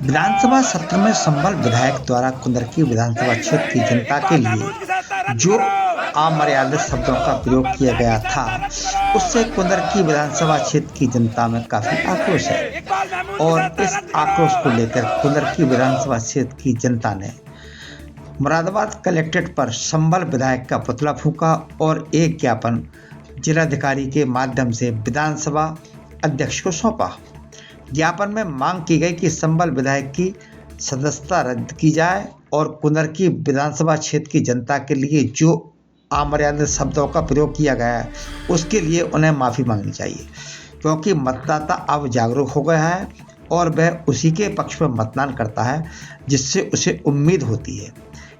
विधानसभा सत्र में संभल विधायक द्वारा कुंदरकी विधानसभा क्षेत्र की जनता के लिए जो अमर्यादित शब्दों का प्रयोग किया गया था, उससे कुंदरकी विधानसभा क्षेत्र की जनता में काफी आक्रोश है और इस आक्रोश को लेकर कुंदरकी विधानसभा क्षेत्र की जनता ने मुरादाबाद कलेक्ट्रेट पर संभल विधायक का पुतला फूंका और एक ज्ञापन जिलाधिकारी के माध्यम से विधानसभा अध्यक्ष को सौंपा। ज्ञापन में मांग की गई कि संभल विधायक की सदस्यता रद्द की जाए और कुंदरकी विधानसभा क्षेत्र की जनता के लिए जो अमर्यादित शब्दों का प्रयोग किया गया है उसके लिए उन्हें माफ़ी मांगनी चाहिए, क्योंकि मतदाता अब जागरूक हो गया है और वह उसी के पक्ष में मतदान करता है जिससे उसे उम्मीद होती है।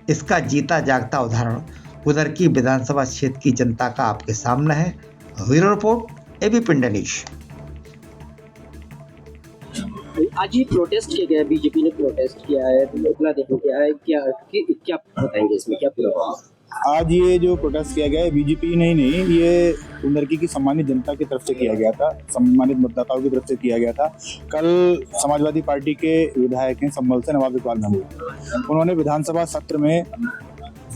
इसका जीता जागता उदाहरण कुंदरकी विधानसभा क्षेत्र की जनता का आपके सामने है। Bureau report, ABP India news. आज ही प्रोटेस्ट किया गया, बीजेपी ने प्रोटेस्ट किया है, पुतला दहन किया है, क्या बताएंगे इसमें, क्या पूरा? आज ये जो प्रोटेस्ट किया गया है बीजेपी नहीं, ये कुंदरकी की सम्मानित जनता की तरफ से किया गया था, सम्मानित मतदाताओं की तरफ से किया गया था। कल समाजवादी पार्टी के विधायक हैं संभल से नवाब इकबाल महमूद, उन्होंने विधानसभा सत्र में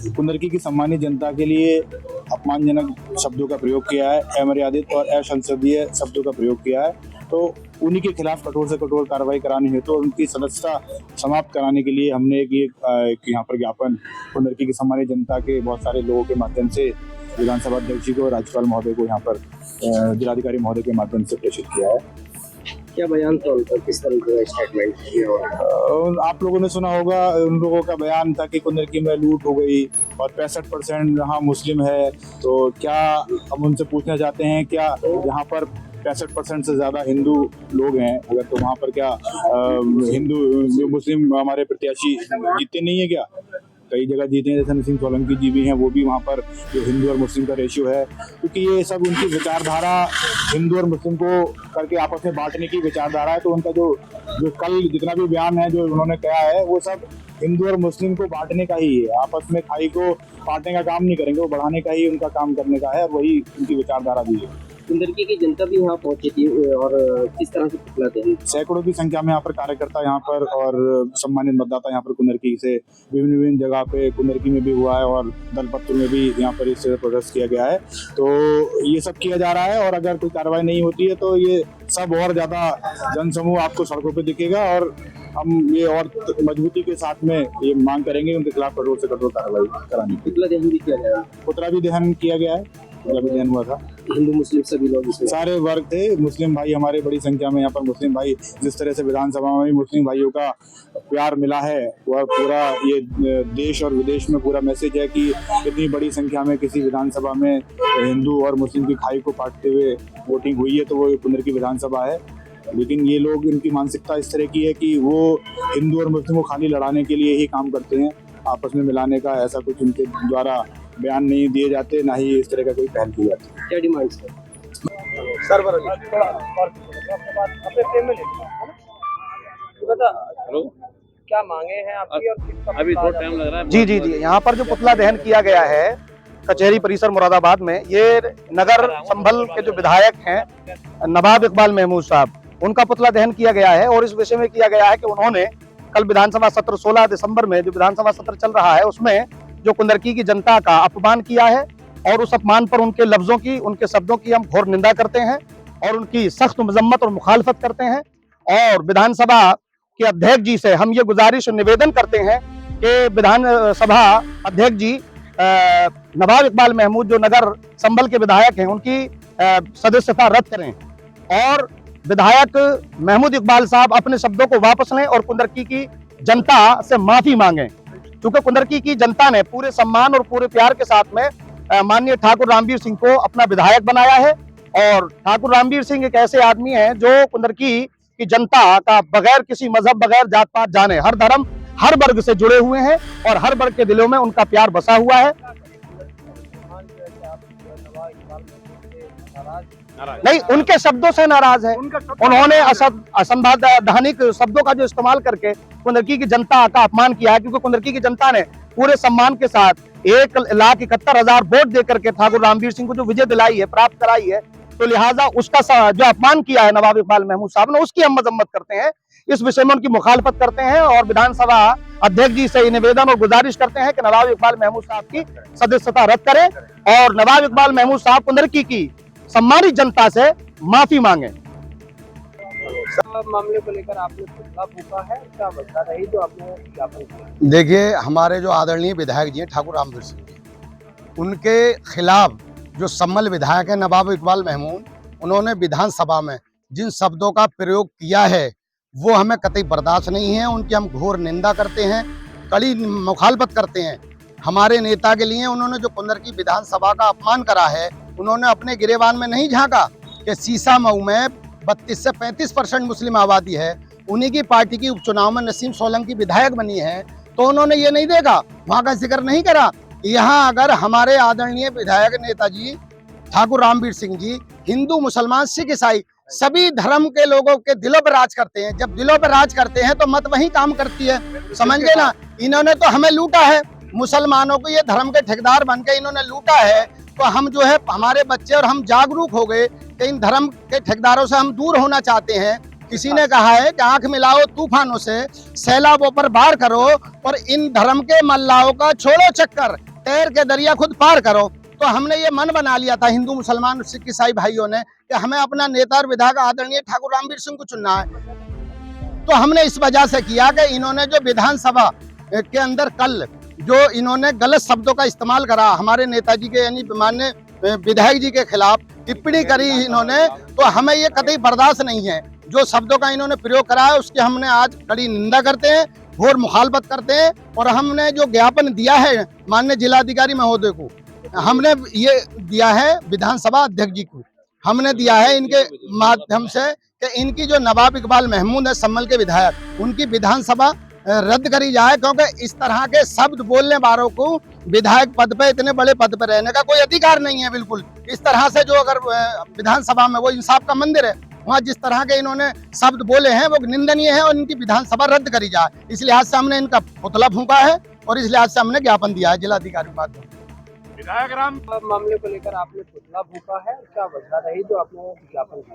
कुंदरकी की सम्मानित जनता के लिए अपमानजनक शब्दों का प्रयोग किया है, अमर्यादित और असंसदीय शब्दों का प्रयोग किया है। तो उन्हीं के खिलाफ कठोर से कठोर कार्रवाई करानी है, तो उनकी सदस्यता समाप्त कराने के लिए हमने एक यहाँ पर ज्ञापन कुंदरकी की सम्मानित जनता के बहुत सारे लोगों के माध्यम से विधानसभा अध्यक्ष जी को, राज्यपाल महोदय को, यहाँ पर जिलाधिकारी महोदय के माध्यम से प्रेषित किया है। क्या बयान था उनका, किस तरह का स्टेटमेंट किया? आप लोगों ने सुना होगा, उन लोगों का बयान था कि कुंदरकी में लूट हो गई और 65% यहाँ मुस्लिम है। तो क्या हम उनसे पूछना चाहते हैं, क्या यहाँ पर 65% से ज़्यादा हिंदू लोग हैं? अगर तो वहाँ पर क्या हिंदू मुस्लिम हमारे प्रत्याशी जीतते नहीं है क्या? कई जगह जीते हैं, जैसे नसीम सोलंकी जी भी हैं, वो भी वहाँ पर जो हिंदू और मुस्लिम का रेशियो है, क्योंकि ये सब उनकी विचारधारा हिंदू और मुस्लिम को करके आपस में बांटने की विचारधारा है। तो उनका जो कल जितना भी बयान है जो उन्होंने कहा है वो सब हिंदू और मुस्लिम को बांटने का ही है, आपस में खाई को बांटने का काम नहीं करेंगे, वो बढ़ाने का ही उनका काम करने का है, और वही उनकी विचारधारा भी है। कुंदरकी की जनता भी यहाँ पहुंची थी और किस तरह से पुतला दहन? सैकड़ों की संख्या में यहाँ पर कार्यकर्ता यहाँ पर और सम्मानित मतदाता यहाँ पर कुंदरकी से विभिन्न जगह पे कुंदरकी में भी हुआ है और दलपत्र में भी यहाँ पर इस प्रोटेस्ट किया गया है। तो ये सब किया जा रहा है और अगर कोई कार्रवाई नहीं होती है तो ये सब और ज्यादा जनसमूह आपको सड़कों पर दिखेगा और हम ये और मजबूती के साथ में ये मांग करेंगे उनके खिलाफ कठोर से कठोर कार्रवाई कराने की। पुतला दहन भी किया गया, पुतला भी दहन किया गया है, पुतला भी दहन हुआ था। हिंदू मुस्लिम सभी लोग, सारे वर्ग थे, मुस्लिम भाई हमारे बड़ी संख्या में यहाँ पर मुस्लिम भाई, जिस तरह से विधानसभा में भी मुस्लिम भाइयों का प्यार मिला है वह पूरा ये देश और विदेश में पूरा मैसेज है कि इतनी बड़ी संख्या में किसी विधानसभा में हिंदू और मुस्लिम की खाई को काटते हुए वोटिंग हुई है, तो वो कुंदरकी विधानसभा है। लेकिन ये लोग, इनकी मानसिकता इस तरह की है कि वो हिंदू और मुस्लिम को खाली लड़ाने के लिए ही काम करते हैं, आपस में मिलाने का ऐसा कुछ उनके द्वारा बयान नहीं दिए जाते, ना ही इस तरह का कोई पहल की जाती है। क्या डिमांड है? क्या मांगे हैं आपकी और अभी थोड़ा टाइम लग रहा है? जी, यहाँ पर जो पुतला दहन किया गया है कचहरी परिसर मुरादाबाद में, ये नगर संभल के जो विधायक हैं नवाब इकबाल महमूद साहब, उनका पुतला दहन किया गया है। और इस विषय में किया गया है कि उन्होंने कल विधानसभा सत्र 16 दिसंबर में जो विधानसभा सत्र चल रहा है उसमें जो कुंदरकी की जनता का अपमान किया है और उस अपमान पर उनके लफ्जों की, उनके शब्दों की हम घोर निंदा करते हैं और उनकी सख्त मजम्मत और मुखालफत करते हैं। और विधानसभा के अध्यक्ष जी से हम ये गुजारिश और निवेदन करते हैं कि विधानसभा अध्यक्ष जी नवाब इकबाल महमूद जो नगर संभल के विधायक हैं उनकी सदस्यता रद्द करें और विधायक महमूद इकबाल साहब अपने शब्दों को वापस लें और कुंदरकी की जनता से माफी मांगें, क्योंकि कुंदरकी की जनता ने पूरे सम्मान और पूरे प्यार के साथ में माननीय ठाकुर रामवीर सिंह को अपना विधायक बनाया है। और ठाकुर रामवीर सिंह एक ऐसे आदमी हैं जो कुंदरकी की जनता का बगैर किसी मजहब, बगैर जात पात जाने, हर धर्म हर वर्ग से जुड़े हुए हैं और हर वर्ग के दिलों में उनका प्यार बसा हुआ है। नहीं, उनके शब्दों से नाराज है, उन्होंने असंवैधानिक शब्दों का जो इस्तेमाल करके कुंदरकी की जनता का अपमान किया है, क्योंकि कुंदरकी की जनता ने पूरे सम्मान के साथ 1,71,000 वोट देकर के ठाकुर रामवीर सिंह को जो विजय दिलाई है, प्राप्त कराई है, तो लिहाजा उसका जो अपमान किया है नवाब इकबाल महमूद साहब ने, उसकी हम मजम्मत करते हैं। इस विषय में उनकी मुखालफत करते हैं और विधानसभा अध्यक्ष जी से निवेदन और गुजारिश करते हैं कि नवाब इकबाल महमूद साहब की सदस्यता रद्द करें और नवाब इकबाल महमूद साहब कुंदरकी की सम्मानित जनता से माफी मांगे। मामले को लेकर आपने पुतला फूका है, क्या वजह रही जो आपने ज्ञापन किया? देखिए, हमारे जो आदरणीय विधायक जी हैं ठाकुर रामवीर सिंह जी, उनके खिलाफ जो सम्मल विधायक है नवाब इकबाल महमूद, उन्होंने विधानसभा में जिन शब्दों का प्रयोग किया है वो हमें कतई बर्दाश्त नहीं है। उनकी हम घोर निंदा करते हैं, कड़ी मुखालफत करते हैं। हमारे नेता के लिए उन्होंने जो कुंदरकी विधानसभा का अपमान करा है, उन्होंने अपने गिरेबान में नहीं झांका कि सीसा मऊ में 32 से 35% मुस्लिम आबादी है, उन्हीं की पार्टी की उपचुनाव में नसीम सोलंकी विधायक बनी है, तो उन्होंने ये नहीं देखा, वहाँ का जिक्र नहीं करा। यहाँ अगर हमारे आदरणीय विधायक नेताजी ठाकुर रामवीर सिंह जी हिंदू मुसलमान सिख ईसाई सभी धर्म के लोगों के दिलों पर राज करते हैं, जब दिलों पर राज करते हैं तो मत वही काम करती है, समझ गए ना। इन्होंने तो हमें लूटा है, मुसलमानों को ये धर्म के ठेकेदार बन के इन्होंने लूटा है, तो हम जो है हमारे बच्चे और हम जागरूक हो गए कि इन धर्म के ठेकेदारों से हम दूर होना चाहते हैं। किसी ने कहा है कि आंख मिलाओ तूफानों से, सैलाबों पर बार करो और इन धर्म के मल्लाहों का छोड़ो चक्कर, तैर के दरिया खुद पार करो। तो हमने ये मन बना लिया था हिंदू मुसलमान सिख ईसाई भाइयों ने कि हमें अपना नेता और विधायक आदरणीय ठाकुर रामवीर सिंह को चुनना है। तो हमने इस वजह से किया कि इन्होंने जो विधानसभा के अंदर कल जो इन्होंने गलत शब्दों का इस्तेमाल करा हमारे नेताजी के यानी माननीय विधायक जी के खिलाफ टिप्पणी करी इन्होंने, तो हमें ये कतई बर्दाश्त नहीं है। जो शब्दों का इन्होंने प्रयोग करा है उसकी हमने आज कड़ी निंदा करते हैं, घोर मुखालफत करते हैं और हमने जो ज्ञापन दिया है माननीय जिलाधिकारी महोदय को, हमने ये दिया है विधानसभा अध्यक्ष जी को, हमने दिया है इनके माध्यम से कि इनकी जो नवाब इकबाल महमूद है सम्मल के विधायक, उनकी विधानसभा रद्द करी जाए, क्योंकि इस तरह के शब्द बोलने वालों को विधायक पद पे इतने बड़े पद पे रहने का कोई अधिकार नहीं है। बिल्कुल इस तरह से जो अगर विधानसभा में वो इंसाफ का मंदिर है, वहाँ जिस तरह के इन्होंने शब्द बोले हैं वो निंदनीय है और इनकी विधानसभा रद्द करी जाए। इस लिहाज से हमने इनका पुतला फूंका है और इस लिहाज से हमने ज्ञापन दिया है जिलाधिकारी के माध्यम से। मामले को लेकर आपने पुतला फूका है, क्या वजह रही जो आपने ज्ञापन किया?